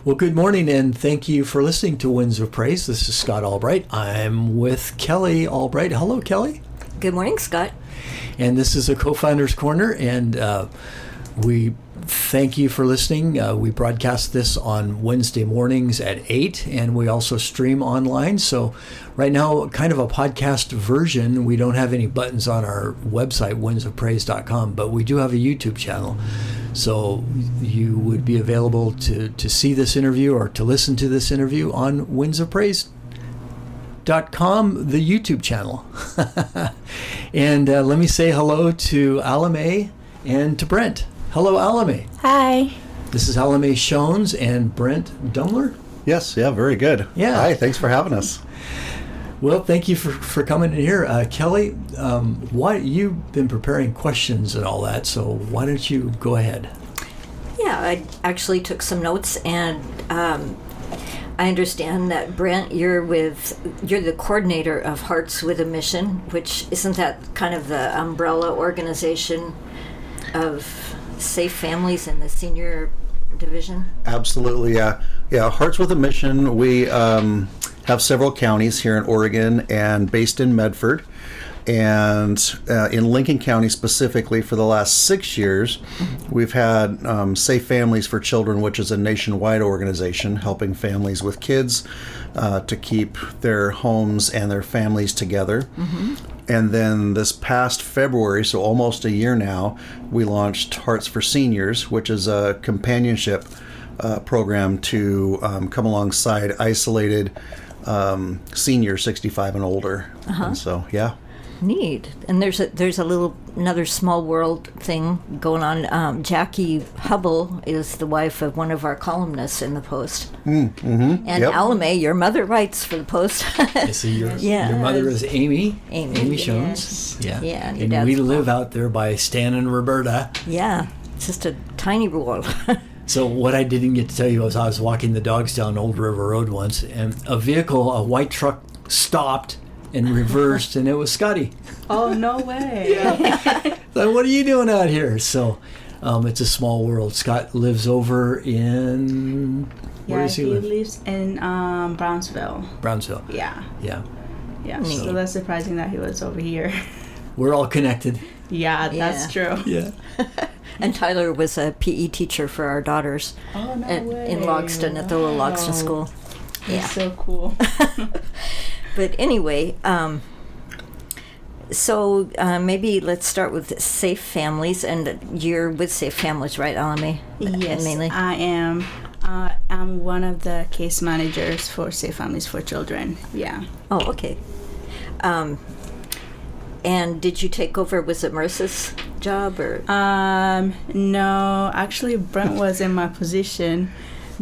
Well, good morning, and thank you for listening to Winds of Praise. This is Scott Albright. I'm with Kelli Albright. Hello, Kelli. Good morning, Scott. And this is a Co-Founders Corner, and we thank you for listening. We broadcast this on Wednesday mornings at 8, and we also stream online. So right now, kind of a podcast version. We don't have any buttons on our website, windsofpraise.com, but we do have a YouTube channel. So you would be available to see this interview or to listen to this interview on windsofpraise.com, the YouTube channel. And let me say hello to Alamay and to Brent. Hello, Alamay. Hi. This is Alamay Schones and Brent Dumler. Yes, yeah, very good. Yeah. Hi, thanks for having us. Well, thank you for coming in here. Kelli, you've been preparing questions and all that, so why don't you go ahead? Yeah, I actually took some notes, and I understand that, Brent, you're the coordinator of Hearts with a Mission, which isn't that kind of the umbrella organization of Safe Families in the senior division? Absolutely, yeah. Yeah, Hearts with a Mission, we have several counties here in Oregon and based in Medford. And in Lincoln County specifically, for the last 6 years, we've had Safe Families for Children, which is a nationwide organization helping families with kids to keep their homes and their families together. Mm-hmm. And then this past February, so almost a year now, we launched Hearts for Seniors, which is a companionship program to come alongside isolated seniors 65 and older. Uh-huh. And so, yeah. Neat. And there's another small world thing going on. Jackie Hubble is the wife of one of our columnists in the Post. Mm-hmm. And yep. Alamay, your mother writes for the Post. So your mother is Amy Schones. Yes. Yeah. Yeah. And we live out there by Stan and Roberta. Yeah. It's just a tiny world. So what I didn't get to tell you was I was walking the dogs down Old River Road once, and a white truck, stopped and reversed, and it was Scotty. Oh, no way. Yeah. So what are you doing out here? So it's a small world. Scott lives over in... Where does he live? He lives in Brownsville. Brownsville. Yeah. Yeah. Yeah, so that's surprising that he was over here. We're all connected. Yeah, that's true. Yeah. And Tyler was a PE teacher for our daughters in Logston at the little Logston school. Yeah. That's so cool. But anyway, so maybe let's start with Safe Families, and you're with Safe Families, right, Alamay? Yes, mainly. I am. I'm one of the case managers for Safe Families for Children. Yeah. Oh, okay. And did you take over? Was it Marissa's job or? No, actually, Brent was in my position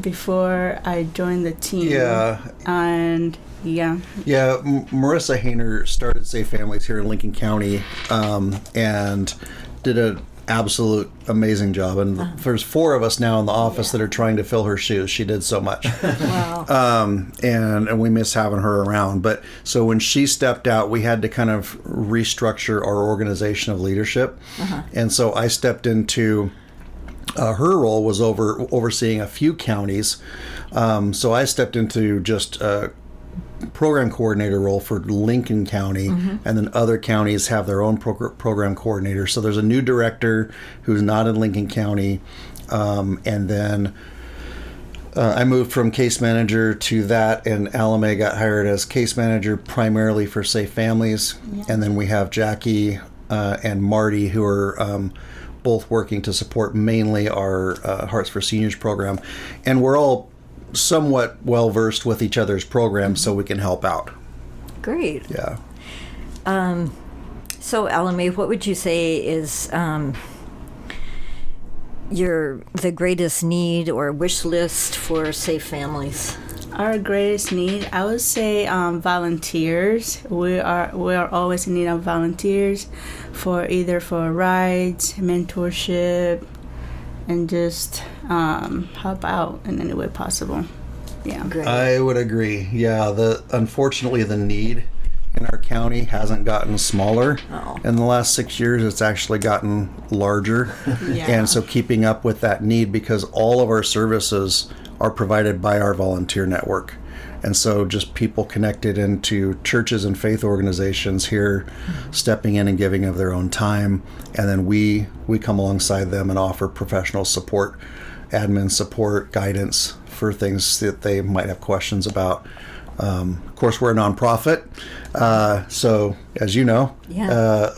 before I joined the team. Yeah. And. Yeah. Yeah, Marissa Hayner started Safe Families here in Lincoln County and did an absolute amazing job. And there's 4 of us now in the office that are trying to fill her shoes. She did so much. Wow. And we miss having her around. But so when she stepped out, we had to kind of restructure our organization of leadership. Uh-huh. And so I stepped into... her role was overseeing a few counties. So I stepped into just... program coordinator role for Lincoln County, mm-hmm. and then other counties have their own program coordinator. So there's a new director who's not in Lincoln County, and then I moved from case manager to that, and Alamay got hired as case manager primarily for Safe Families, and then we have Jackie and Marty who are both working to support mainly our Hearts for Seniors program, and we're all somewhat well versed with each other's programs, so we can help out. Great. Yeah. So, Alamay, what would you say is the greatest need or wish list for Safe Families? Our greatest need, I would say, volunteers. We are always in need of volunteers for rides, mentorship, and just help out in any way possible. Yeah. Great. I would agree. Yeah, unfortunately the need in our county hasn't gotten smaller. Oh. In the last 6 years, it's actually gotten larger. Yeah. And so keeping up with that need, because all of our services are provided by our volunteer network. And so just people connected into churches and faith organizations here, stepping in and giving of their own time. And then we come alongside them and offer professional support, admin support, guidance for things that they might have questions about. Of course, we're a nonprofit. So as you know,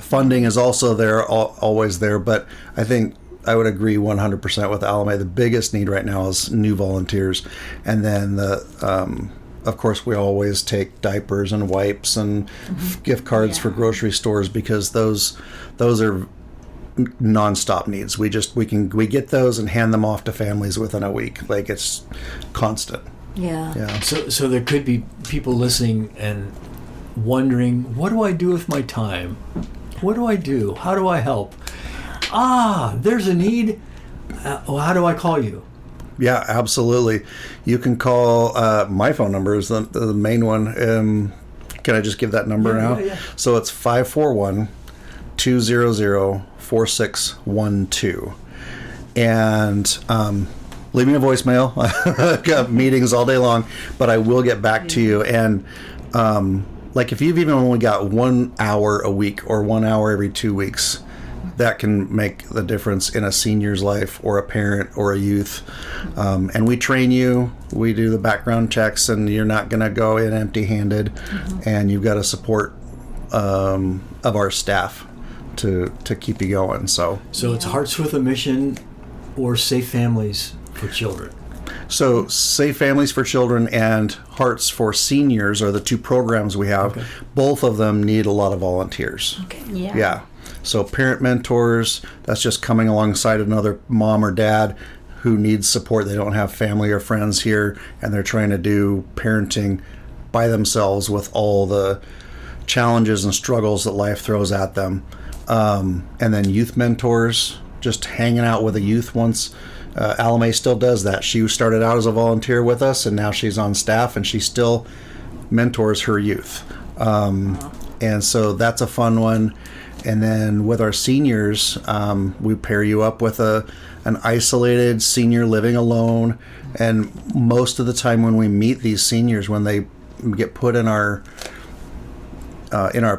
funding is also there, always there. But I think I would agree 100% with Alamay. The biggest need right now is new volunteers. And then of course, we always take diapers and wipes and gift cards for grocery stores, because those are nonstop needs. We get those and hand them off to families within a week. Like, it's constant. Yeah. So there could be people listening and wondering, what do I do with my time? What do I do? How do I help? There's a need. How do I call you? Yeah, absolutely. You can call, my phone number is the main one. Can I just give that number now? Yeah. So it's 541-200-4612. And leave me a voicemail. I've got meetings all day long, but I will get back to you. And like, if you've even only got 1 hour a week or 1 hour every 2 weeks, that can make the difference in a senior's life or a parent or a youth. And we train you. We do the background checks, and you're not going to go in empty-handed. And you've got a support of our staff to keep you going. So it's Hearts with a Mission or Safe Families for Children. So Safe Families for Children and Hearts for Seniors are the two programs we have. Okay. Both of them need a lot of volunteers. Okay. Yeah. So parent mentors, that's just coming alongside another mom or dad who needs support. They don't have family or friends here, and they're trying to do parenting by themselves with all the challenges and struggles that life throws at them. And then youth mentors, just hanging out with a youth once. Alamay still does that. She started out as a volunteer with us, and now she's on staff, and she still mentors her youth. And so that's a fun one. And then with our seniors, we pair you up with an isolated senior living alone. And most of the time when we meet these seniors, when they get put in our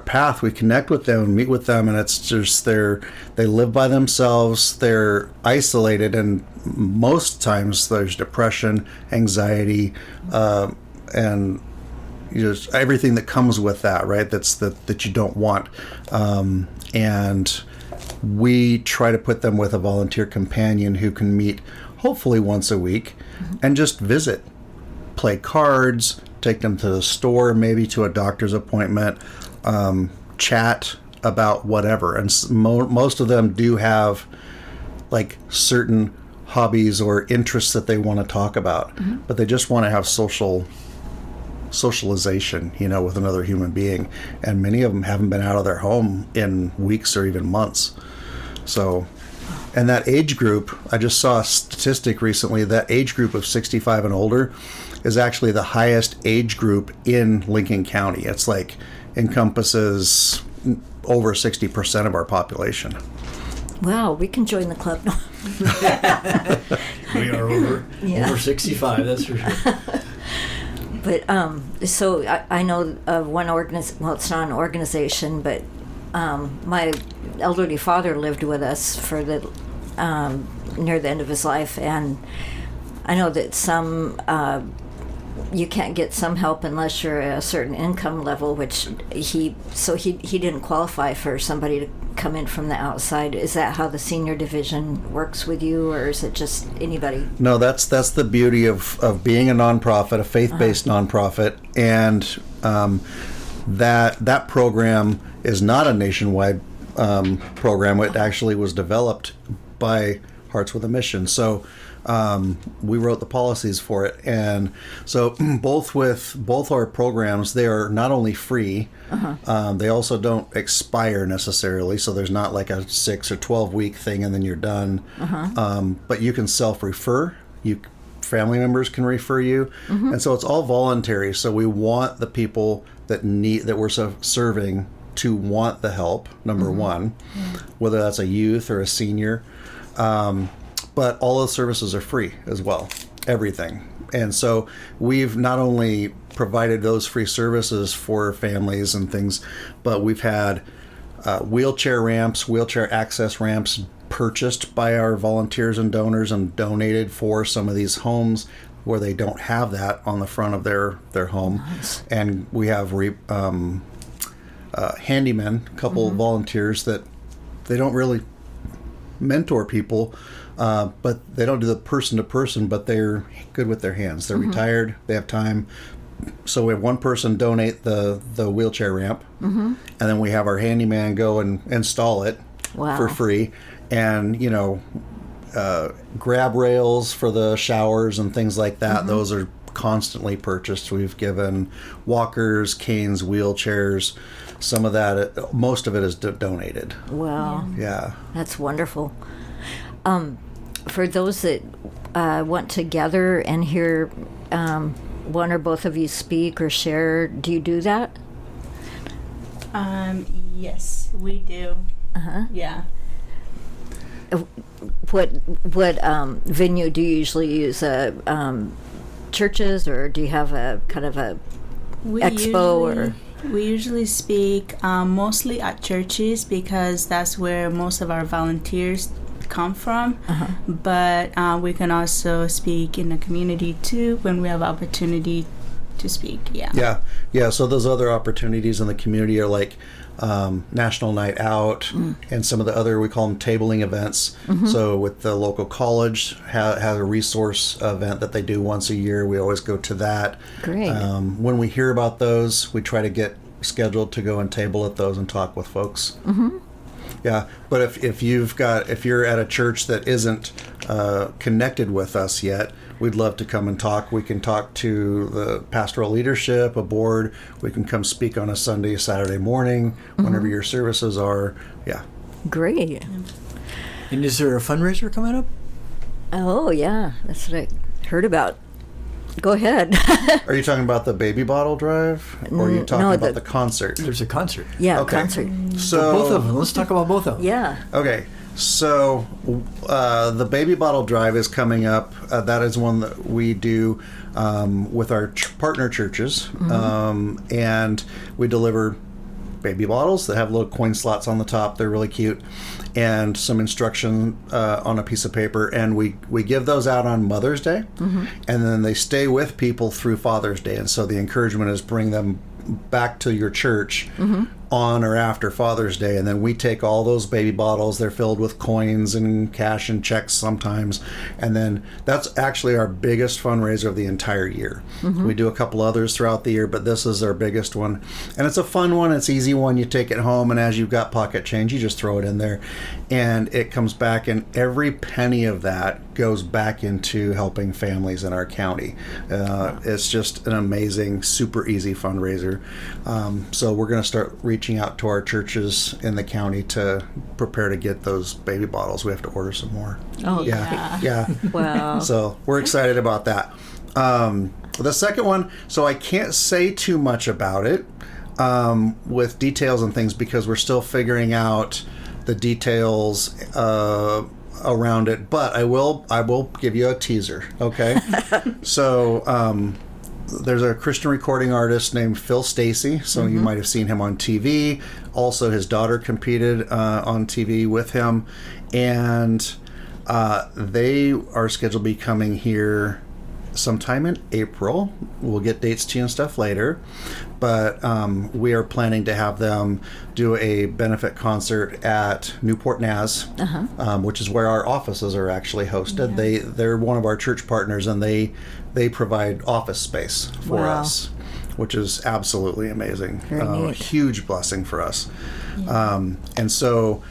path, we connect with them and meet with them, and it's just they live by themselves, they're isolated, and most times there's depression, anxiety, and just everything that comes with that, right? That you don't want. And we try to put them with a volunteer companion who can meet hopefully once a week and just visit, play cards, take them to the store, maybe to a doctor's appointment, chat about whatever. And most of them do have like certain hobbies or interests that they want to talk about, but they just want to have socialization, with another human being. And many of them haven't been out of their home in weeks or even months. So, and that age group, I just saw a statistic recently, that age group of 65 and older is actually the highest age group in Lincoln County. It's like encompasses over 60% of our population. Wow, we can join the club. We are over 65, that's for sure. But so I know of one well, it's not an organization, but my elderly father lived with us for the near the end of his life, and I know that some you can't get some help unless you're at a certain income level, which he didn't qualify for somebody to come in from the outside. Is that how the senior division works with you, or is it just anybody? No, that's the beauty of being a nonprofit, a faith-based nonprofit, and that program is not a nationwide program. It actually was developed by Hearts with a Mission. So we wrote the policies for it, and so both our programs, they are not only free, they also don't expire necessarily. So there's not like a 6 or 12 week thing and then you're done. But you can self-refer. Family members can refer you, and so it's all voluntary. So we want the people that we're serving to want the help. Number one, whether that's a youth or a senior. But all those services are free as well. everything. And so we've not only provided those free services for families and things, but we've had wheelchair ramps, wheelchair access ramps purchased by our volunteers and donors and donated for some of these homes where they don't have that on the front of their home. Nice. And we have handymen, a couple of volunteers that they don't really mentor people, but they don't do the person to person, but they're good with their hands. They're retired, they have time. So we have one person donate the wheelchair ramp, and then we have our handyman go and install it for free. And, grab rails for the showers and things like that. Those are constantly purchased. We've given walkers, canes, wheelchairs. Some of that, most of it is donated. Wow. Yeah. That's wonderful. For those that want to gather and hear one or both of you speak or share, do you do that? Yes, we do. Yeah. What venue do you usually use? Churches, or do you have a kind of a expo? We usually speak mostly at churches because that's where most of our volunteers come from. But we can also speak in the community too when we have opportunity to speak. Yeah. So those other opportunities in the community are like National Night Out and some of the other, we call them tabling events. So with the local college has a resource event that they do once a year. We always go to that. Great. When we hear about those, we try to get scheduled to go and table at those and talk with folks. Yeah, but if you're at a church that isn't connected with us yet, we'd love to come and talk. We can talk to the pastoral leadership, a board. We can come speak on a Sunday, Saturday morning, whenever your services are. Yeah. Great. And is there a fundraiser coming up? Oh, yeah. That's what I heard about. Go ahead. Are you talking about the baby bottle drive? Or are you talking about the concert? There's a concert. Yeah, Okay. concert. So Both of them. Let's talk about both of them. Yeah. Okay, so the baby bottle drive is coming up. That is one that we do with our partner churches, and we deliver baby bottles that have little coin slots on the top. They're really cute, and some instruction on a piece of paper. And we give those out on Mother's Day, and then they stay with people through Father's Day. And so the encouragement is bring them back to your church on or after Father's Day, and then we take all those baby bottles. They're filled with coins and cash and checks sometimes, and then that's actually our biggest fundraiser of the entire year. We do a couple others throughout the year, but this is our biggest one, and it's a fun one. It's an easy one. You take it home, and as you've got pocket change, you just throw it in there, and it comes back, and every penny of that goes back into helping families in our county. It's just an amazing, super easy fundraiser. So we're going to start reaching out to our churches in the county to prepare to get those baby bottles. We have to order some more. Oh, Yeah. wow. So we're excited about that. The second one, so I can't say too much about it with details and things because we're still figuring out the details around it, but I will give you a teaser. Okay. So there's a Christian recording artist named Phil Stacy, so you might have seen him on TV. Also, his daughter competed on TV with him, and they are scheduled to be coming here sometime in April. We'll get dates to you and stuff later, but we are planning to have them do a benefit concert at Newport Naz, which is where our offices are actually hosted. They're one of our church partners, and they provide office space for us, which is absolutely amazing. A huge blessing for us. And so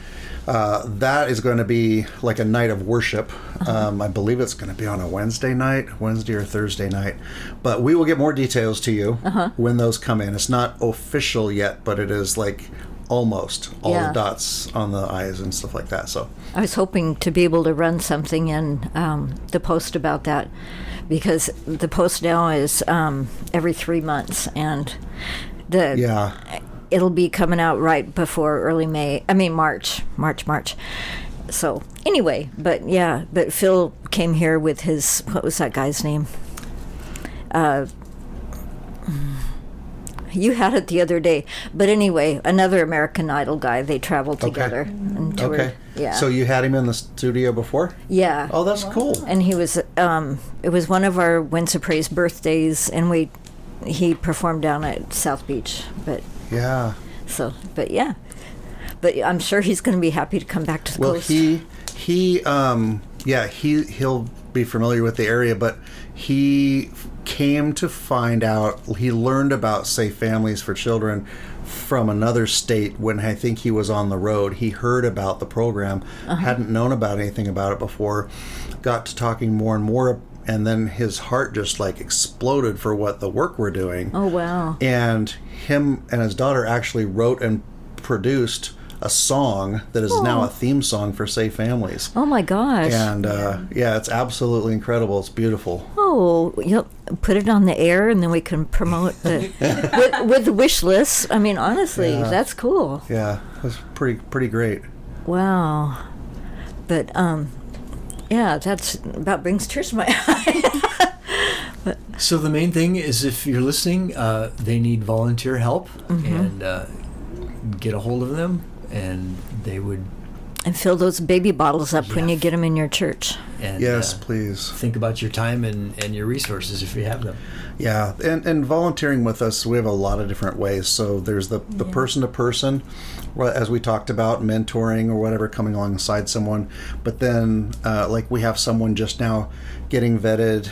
that is going to be like a night of worship. I believe it's going to be on a Wednesday or Thursday night. But we will get more details to you when those come in. It's not official yet, but it is like almost all the dots on the I's and stuff like that. So I was hoping to be able to run something in the Post about that, because the Post now is every 3 months, and it'll be coming out right before early March. So anyway, but Phil came here with his, what was that guy's name? You had it the other day, but anyway, another American Idol guy. They traveled together and toured. Okay. Yeah. So you had him in the studio before? Yeah. Oh, that's cool. And he was. It was one of our Winds of Praise birthdays, and he performed down at South Beach. But yeah. So, but yeah, but I'm sure he's going to be happy to come back to the coast. He'll be familiar with the area, but he came to find out, he learned about Safe Families for Children from another state when I think he was on the road. He heard about the program, hadn't known about anything about it before, got to talking more and more, and then his heart just like exploded for what the work we're doing. Oh, wow. And him and his daughter actually wrote and produced a song that is now a theme song for Safe Families. Oh my gosh. And it's absolutely incredible. It's beautiful. Oh, yep. Put it on the air, and then we can promote the with the wish list. I mean, honestly, that's cool. Yeah, that's pretty great. Wow. But that's about brings tears to my eye. So the main thing is, if you're listening, they need volunteer help, and get a hold of them, and they would. And fill those baby bottles up when you get them in your church. And, yes, please. Think about your time and your resources if you have them. Yeah, and volunteering with us, we have a lot of different ways. So there's the person-to-person, as we talked about, mentoring or whatever, coming alongside someone. But then, like we have someone just now getting vetted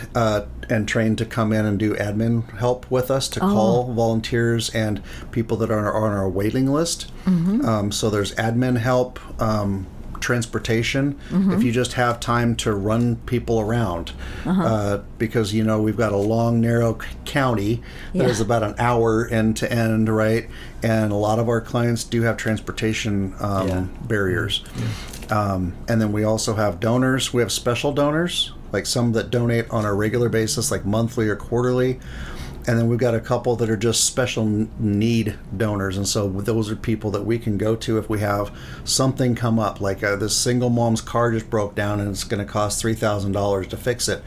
and trained to come in and do admin help with us to call volunteers and people that are on our waiting list. So there's admin help, transportation, if you just have time to run people around, because we've got a long, narrow county that is about an hour end to end, right? And a lot of our clients do have transportation barriers. And then we also have donors. We have special donors, like some that donate on a regular basis, like monthly or quarterly. And then we've got a couple that are just special need donors. And so those are people that we can go to if we have something come up, like this single mom's car just broke down and it's going to cost $3,000 to fix it.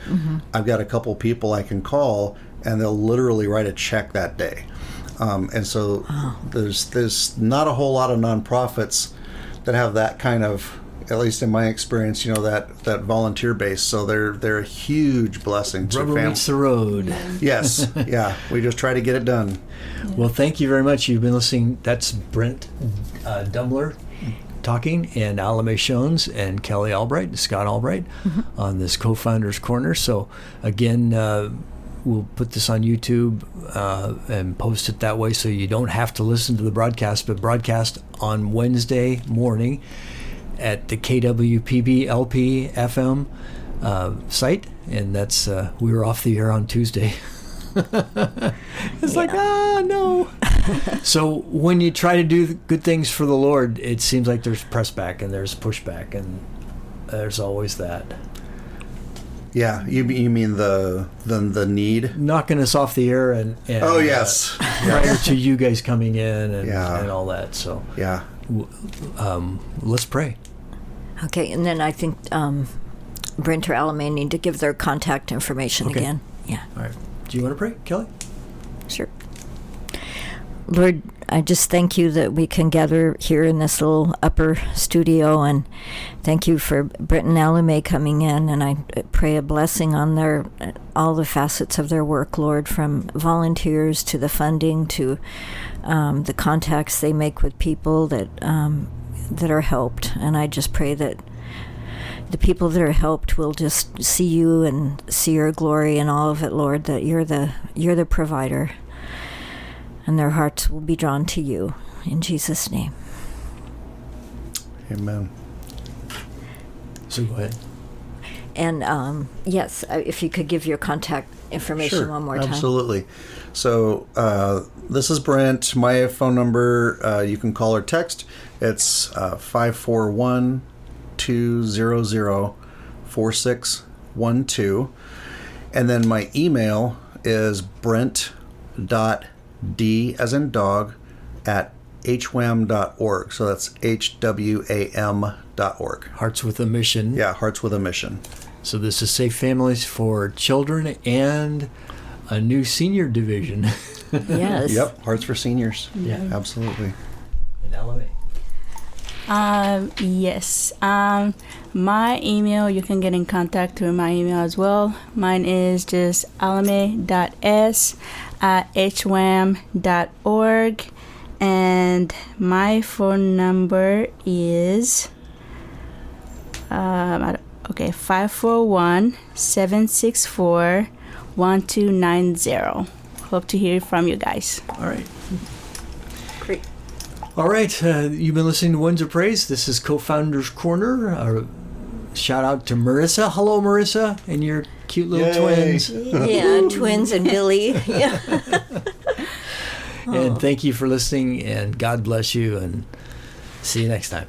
I've got a couple people I can call, and they'll literally write a check that day. And so there's not a whole lot of nonprofits that have that kind of, at least in my experience, that volunteer base. So they're a huge blessing to Rubber families. meets the road. Yes, yeah. We just try to get it done. Well, thank you very much. You've been listening. That's Brent Dumler talking, and Alamay Schones and Kelli Albright, Scott Albright, on this Co-Founders Corner. So again, we'll put this on YouTube and post it that way, so you don't have to listen to the broadcast, but broadcast on Wednesday morning at the KWPB LP FM site, and that's we were off the air on Tuesday. It's like, no. So when you try to do good things for the Lord, it seems like there's press back and there's pushback, and there's always that. Yeah, you mean the need? Knocking us off the air and oh yes, prior to you guys coming in and all that. So yeah, let's pray. Okay, and then I think Brent or Alamay need to give their contact information again. Yeah. All right. Do you want to pray, Kelli? Sure. Lord, I just thank you that we can gather here in this little upper studio, and thank you for Brent and Alamay coming in, and I pray a blessing on all the facets of their work, Lord, from volunteers to the funding to the contacts they make with people that are helped. And I just pray that the people that are helped will just see you and see your glory in all of it, Lord, that you're the provider, and their hearts will be drawn to you. In Jesus' name. Amen. So go ahead. And yes, if you could give your contact information one more time. Absolutely. So this is Brent. My phone number, you can call or text. It's 541-200-4612. And then my email is brent.d as in dog @hwam.org. So that's hwam.org. heartswith.org. Hearts with a Mission. Yeah, Hearts with a Mission. So this is Safe Families for Children and a new senior division. Yes. Yep, Hearts for Seniors. Yeah. Absolutely. In Alamay. Yes. My email, you can get in contact through my email as well. Mine is just alamay.s@hwam.org. And my phone number is 541-764-1290. Hope to hear from you guys. All right. Great. All right. You've been listening to Winds of Praise. This is Co-Founders Corner. Shout out to Marissa. Hello, Marissa, and your cute little Yay. twins. Yeah, twins and Billy. Yeah. And thank you for listening, and God bless you, and see you next time.